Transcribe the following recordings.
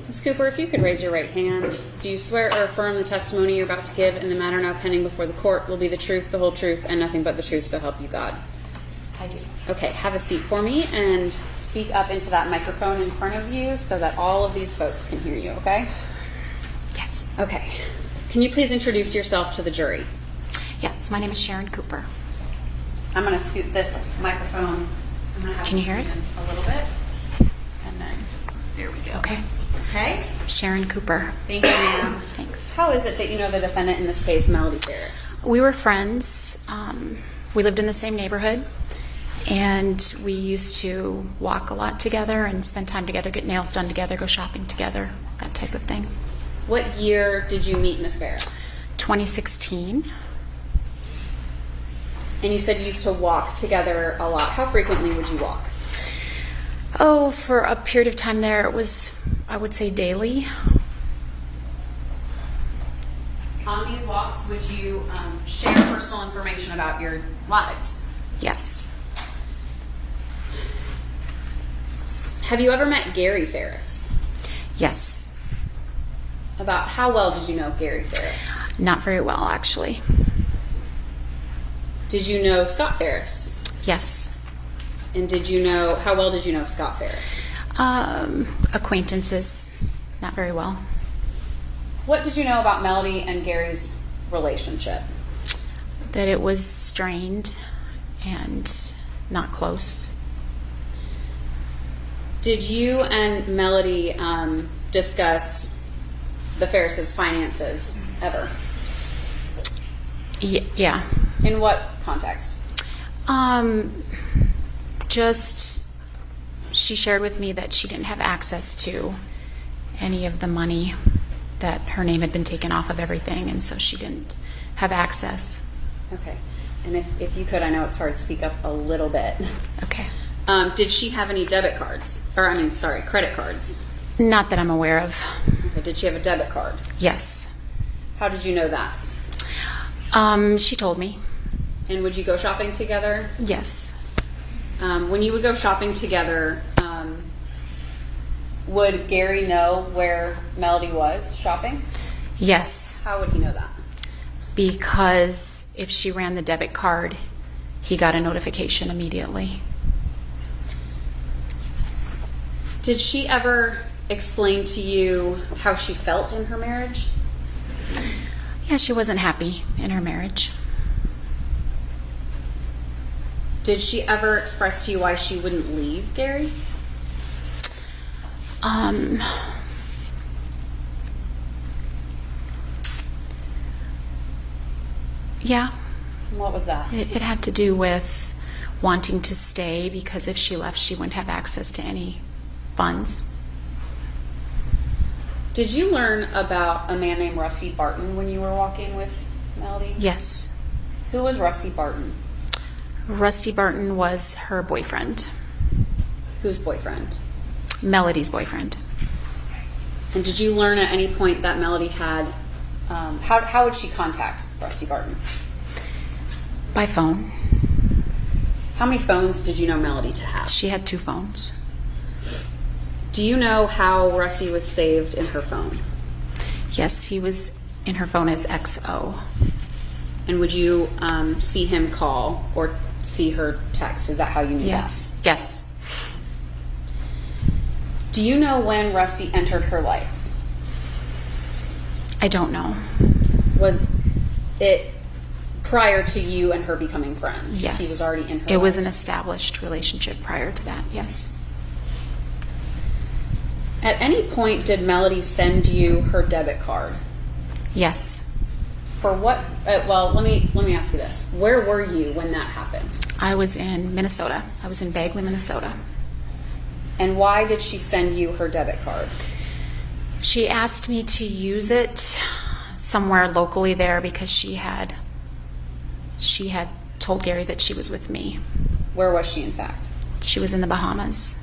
Ms. Cooper, if you could raise your right hand. Do you swear or affirm the testimony you're about to give in the matter now pending before the court will be the truth, the whole truth, and nothing but the truth, so help you God? I do. Okay, have a seat for me and speak up into that microphone in front of you so that all of these folks can hear you, okay? Yes. Okay. Can you please introduce yourself to the jury? Yes, my name is Sharon Cooper. I'm going to scoot this microphone. I'm gonna have Can you hear it? A little bit. And then, there we go. Okay. Okay? Sharon Cooper. Thank you, ma'am. Thanks. How is it that you know the defendant in this case, Melody Farris? We were friends. We lived in the same neighborhood, and we used to walk a lot together and spend time together, get nails done together, go shopping together, that type of thing. What year did you meet Miss Farris? 2016. And you said you used to walk together a lot. How frequently would you walk? Oh, for a period of time there, it was, I would say, daily. On these walks, would you share personal information about your lives? Yes. Have you ever met Gary Farris? Yes. About how well did you know Gary Farris? Not very well, actually. Did you know Scott Farris? Yes. And how well did you know Scott Farris? Acquaintances. Not very well. What did you know about Melody and Gary's relationship? That it was strained and not close. Did you and Melody discuss the Farris's finances ever? Yeah. In what context? Just she shared with me that she didn't have access to any of the money, that her name had been taken off of everything, and so she didn't have access. Okay. And if you could, I know it's hard to speak up a little bit. Okay. Did she have any debit cards? Credit cards? Not that I'm aware of. Okay. Did she have a debit card? Yes. How did you know that? She told me. And would you go shopping together? Yes. When you would go shopping together, would Gary know where Melody was shopping? Yes. How would he know that? Because if she ran the debit card, he got a notification immediately. Did she ever explain to you how she felt in her marriage? Yeah, she wasn't happy in her marriage. Did she ever express to you why she wouldn't leave Gary? Yeah. What was that? It had to do with wanting to stay because if she left, she wouldn't have access to any funds. Did you learn about a man named Rusty Barton when you were walking with Melody? Yes. Who was Rusty Barton? Rusty Barton was her boyfriend. Whose boyfriend? Melody's boyfriend. And did you learn at any point that Melody had, how would she contact Rusty Barton? By phone. How many phones did you know Melody to have? She had 2 phones. Do you know how Rusty was saved in her phone? Yes, he was in her phone as XO. And would you see him call or see her text? Is that how you knew Yes. that? Yes. Do you know when Rusty entered her life? I don't know. Was it prior to you and her becoming friends? Yes. He was already in her life? It was an established relationship prior to that, yes. At any point did Melody send you her debit card? Yes. For what? Well, let me ask you this. Where were you when that happened? I was in Minnesota. I was in Bagley, Minnesota. And why did she send you her debit card? She asked me to use it somewhere locally there because she had told Gary that she was with me. Where was she, in fact? She was in the Bahamas.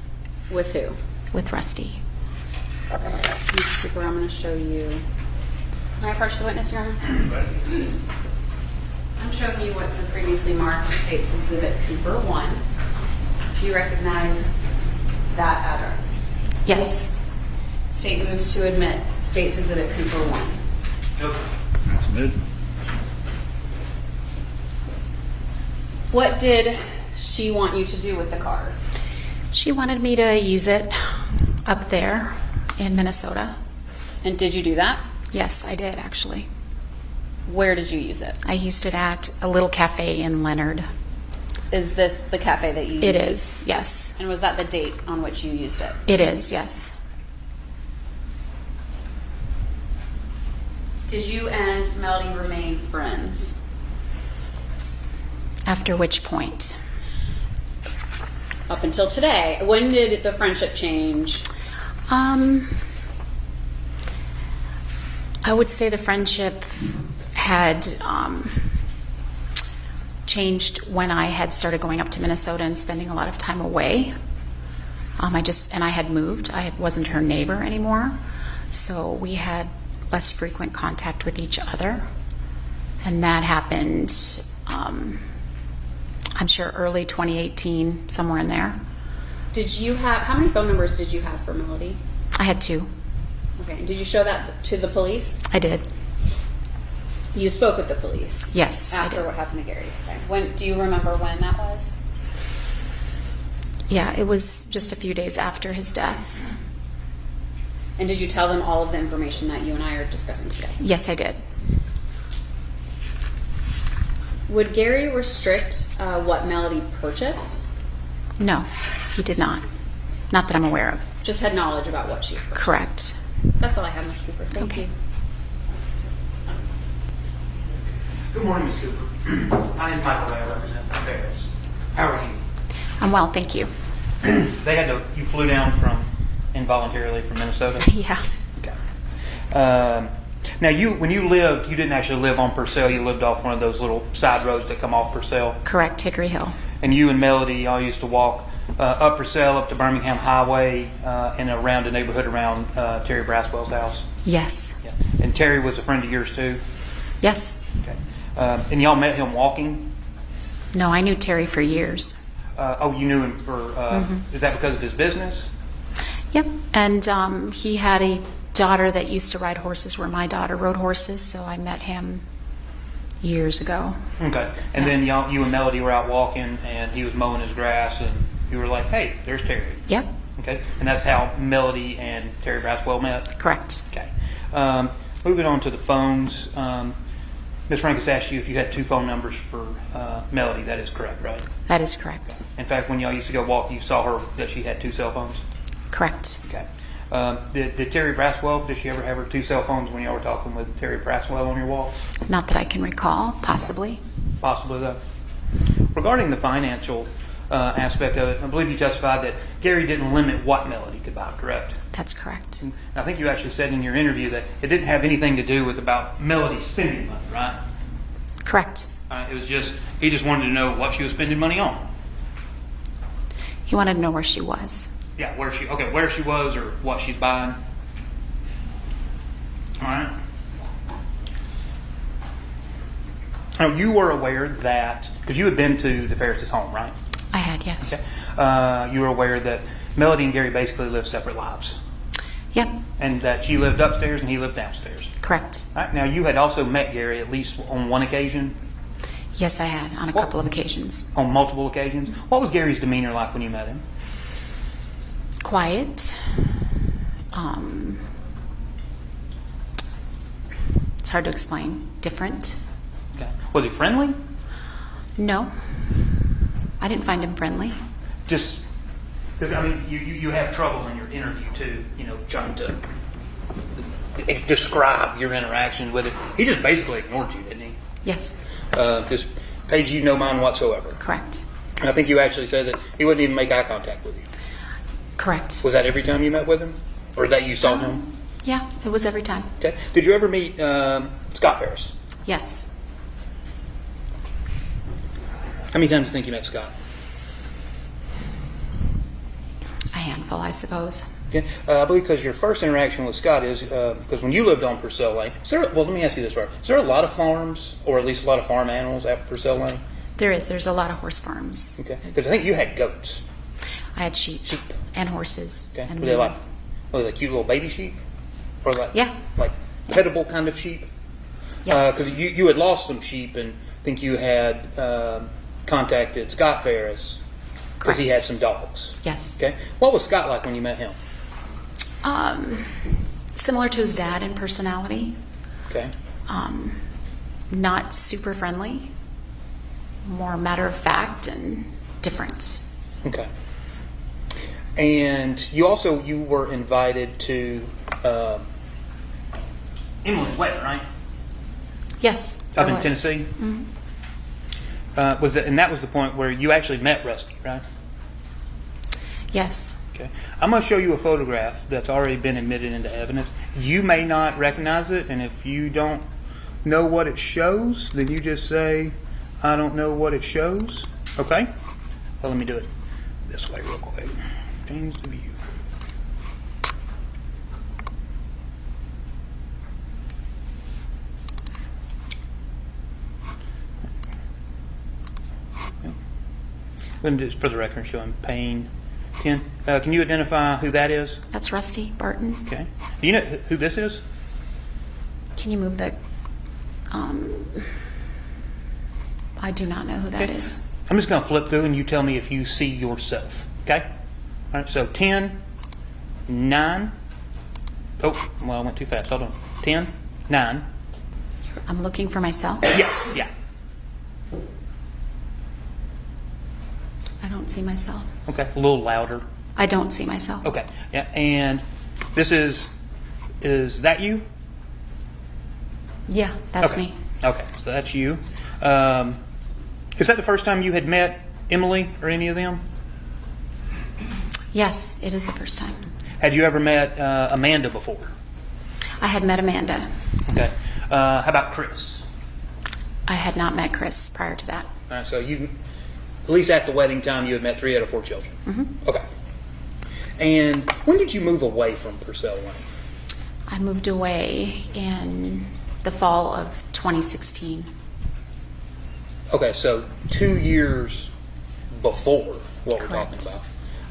With who? With Rusty. Ms. Cooper, I'm going to show you. Can I approach the witness, Your Honor? I'm showing you what's been previously marked as State's Exhibit Cooper 1. Do you recognize that address? Yes. It's State moves to admit State's Exhibit Cooper 1. Submitted. What did she want you to do with the car? She wanted me to use it up there in Minnesota. And did you do that? Yes, I did actually. Where did you use it? I used it at a little cafe in Leonard. Is this the cafe that you used? It is, yes. And was that the date on which you used it? It is, yes. Did you and Melody remain friends? After which point? Up until today. When did the friendship change? I would say the friendship had changed when I had started going up to Minnesota and spending a lot of time away. I had moved. I wasn't her neighbor anymore, so we had less frequent contact with each other, and that happened. I'm sure early 2018, somewhere in there. How many phone numbers did you have for Melody? I had 2. Okay. And did you show that to the police? I did. You spoke with the police? Yes, I After did. what happened to Gary? Okay. Do you remember when that was? Yeah, it was just a few days after his death. And did you tell them all of the information that you and I are discussing today? Yes, I did. Would Gary restrict what Melody purchased? No, he did not. Not that I'm aware of. Just had knowledge about what she purchased? Correct. That's all I have, Ms. Cooper. Thank Okay. you. Good morning, Ms. Cooper. My name is Michael Ray. I represent Farris. How are you? I'm well, thank you. You flew down involuntarily from Minnesota? Yeah. Okay. Now, when you lived, you didn't actually live on Purcell. You lived off one of those little side roads that come off Purcell. Correct, Hickory Hill. And you and Melody, y'all used to walk up Purcell, up to Birmingham Highway, and around the neighborhood around Terry Braswell's house. Yes. Yeah. And Terry was a friend of yours, too? Yes. Okay. And y'all met him walking? No, I knew Terry for years. You knew him for, is that because of his business? Yep. And he had a daughter that used to ride horses where my daughter rode horses, so I met him years ago. Okay. And then you and Melody were out walking, and he was mowing his grass, and you were like, hey, there's Terry. Yep. Okay. And that's how Melody and Terry Braswell met? Correct. Okay. Moving on to the phones. Ms. Frankus asked you if you had 2 phone numbers for Melody. That is correct, right? That is correct. In fact, when y'all used to go walk, you saw her that she had 2 cell phones? Correct. Okay. Did Terry Braswell, did she ever have her 2 cell phones when y'all were talking with Terry Braswell on your walks? Not that I can recall, possibly. Possibly, though. Regarding the financial aspect of it, I believe you testified that Gary didn't limit what Melody could buy, correct? That's correct. And I think you actually said in your interview that it didn't have anything to do with about Melody spending money, right? Correct. It was just, he just wanted to know what she was spending money on. He wanted to know where she was. Yeah, where she was or what she's buying. All right. Now, you were aware that, because you had been to the Farris' home, right? I had, yes. Okay. You were aware that Melody and Gary basically lived separate lives. Yep. And that she lived upstairs and he lived downstairs. Correct. All right. Now, you had also met Gary at least on one occasion? Yes, I had, on a couple of occasions. On multiple occasions? What was Gary's demeanor like when you met him? Quiet. It's hard to explain. Different. Okay. Was he friendly? No. I didn't find him friendly. Just, because, I mean, you have trouble in your interview, too, trying to describe your interaction with him. He just basically ignored you, didn't he? Yes. Just paid you no mind whatsoever. Correct. And I think you actually said that he wouldn't even make eye contact with you. Correct. Was that every time you met with him? Or that you saw him? Yeah, it was every time. Okay. Did you ever meet Scott Farris? Yes. How many times do you think you met Scott? A handful, I suppose. Okay. I believe because your first interaction with Scott is because when you lived on Purcell Lane, let me ask you this, right? Is there a lot of farms, or at least a lot of farm animals at Purcell Lane? There is. There's a lot of horse farms. Okay. Because I think you had goats. I had sheep. And horses. Okay. And Were they like like cute little baby sheep, or like Yeah. like pettable kind of sheep. Yes. Because you had lost some sheep, and I think you had contacted Scott Farris because he Correct. had some dogs. Yes. Okay. What was Scott like when you met him? Similar to his dad in personality. Okay. Not super friendly. More matter of fact and different. Okay. And you were invited to Emily's wedding, right? Yes. Up I in was. Tennessee. And that was the point where you actually met Rusty, right? Yes. Okay. I'm going to show you a photograph that's already been admitted into evidence. You may not recognize it, and if you don't know what it shows, then you just say, I don't know what it shows. Okay? Well, let me do it this way real quick. Change the view. And just for the record, showing Payne 10. Can you identify who that is? That's Rusty Barton. Okay. Do you know who this is? Can you move the... I do not know who that Okay. is. I'm just going to flip through and you tell me if you see yourself. Okay? All right, so 10, 9. Oh, well, I went too fast. Hold on. 10, 9. I'm looking for myself. Yes, yeah. I don't see myself. Okay, a little louder. I don't see myself. Okay, yeah, and this is that you? Yeah, that's Okay. me. Okay, so that's you. Is that the first time you had met Emily or any of them? Yes, it is the first time. Had you ever met Amanda before? I had met Amanda. Okay. How about Chris? I had not met Chris prior to that. All right, so you, at least at the wedding time, you had met 3 out of 4 children. Mm-hmm. Okay. And when did you move away from Purcell Lane? I moved away in the fall of 2016. Okay, so 2 years before what we're talking Correct. about.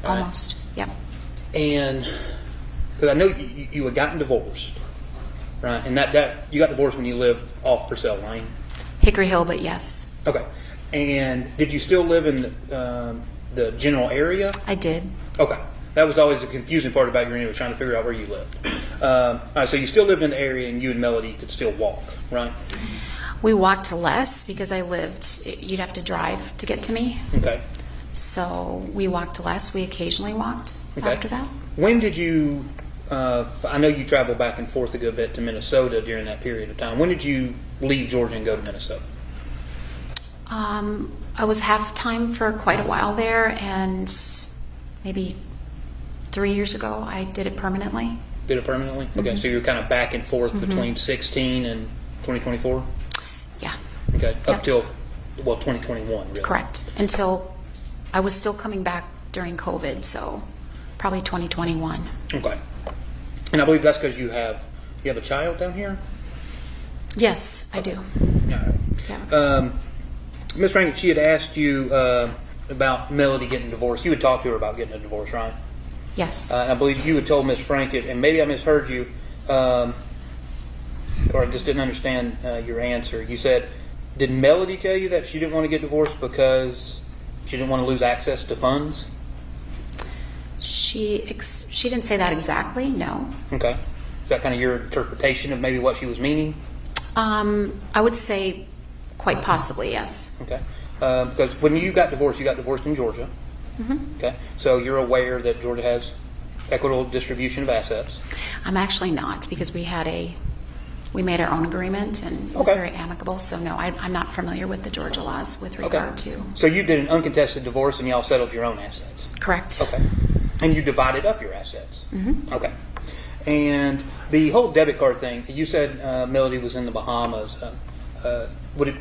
All right? Almost. Yep. And because I know you had gotten divorced, right? And that you got divorced when you lived off Purcell Lane. Hickory Hill, but yes, Okay. And did you still live in the general area? I did. Okay. That was always the confusing part about your name, was trying to figure out where you lived. All right, so you still lived in the area, and you and Melody could still walk, right? We walked less because I lived, you'd have to drive to get to me. Okay. So we walked less. We occasionally walked Okay. after that. When did you, I know you traveled back and forth a good bit to Minnesota during that period of time. When did you leave Georgia and go to Minnesota? I was half-time for quite a while there, and maybe 3 years ago I did it permanently. Did it permanently? Okay, so you're kind of back and forth between 16 and 2024? Yeah, Okay, up Yep. till, well, 2021, really. correct. Until I was still coming back during COVID, so probably 2021. Okay. And I believe that's because you have a child down here? Yes, I do. All right. Yeah. Ms. Rankin, she had asked you about Melody getting divorced. You had talked to her about getting a divorce, right? Yes. And I believe you had told Ms. Franken, and maybe I misheard you, or I just didn't understand your answer. You said, did Melody tell you that she didn't want to get divorced because she didn't want to lose access to funds? She didn't say that exactly, no. Okay. Is that kind of your interpretation of maybe what she was meaning? I would say quite possibly, yes. Okay. Because when you got divorced in Georgia. Mm-hmm. Okay. So you're aware that Georgia has equitable distribution of assets. I'm actually not, because we made our own agreement and it was Okay. very amicable. So no, I'm not familiar with the Georgia laws with regard to. So you did an uncontested divorce and y'all settled your own assets. Correct. Okay. And you divided up your assets. Mm-hmm. Okay. And the whole debit card thing, you said Melody was in the Bahamas. Would it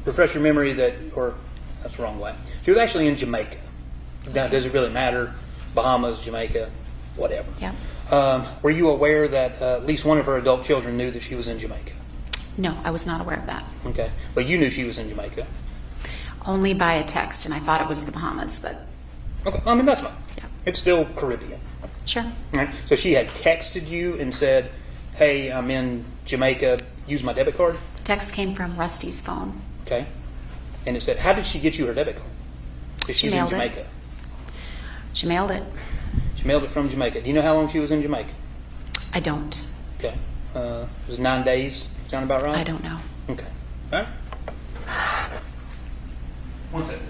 refresh your memory that, or that's the wrong way, she was actually in Jamaica. Now, does it really matter? Bahamas, Jamaica, whatever. Yeah. Were you aware that at least one of her adult children knew that she was in Jamaica? No, I was not aware of that. Okay. But you knew she was in Jamaica. Only by a text, and I thought it was the Bahamas, but Okay. I mean, that's fine. Yeah. It's still Caribbean. Sure. Right? So she had texted you and said, hey, I'm in Jamaica, use my debit card? The text came from Rusty's phone. Okay. And it said, how did she get you her debit card? If She she's in mailed it. Jamaica. She mailed it. She mailed it from Jamaica. Do you know how long she was in Jamaica? I don't. Okay. It was 9 days. Sound about right? I don't know. Okay. All right. One second.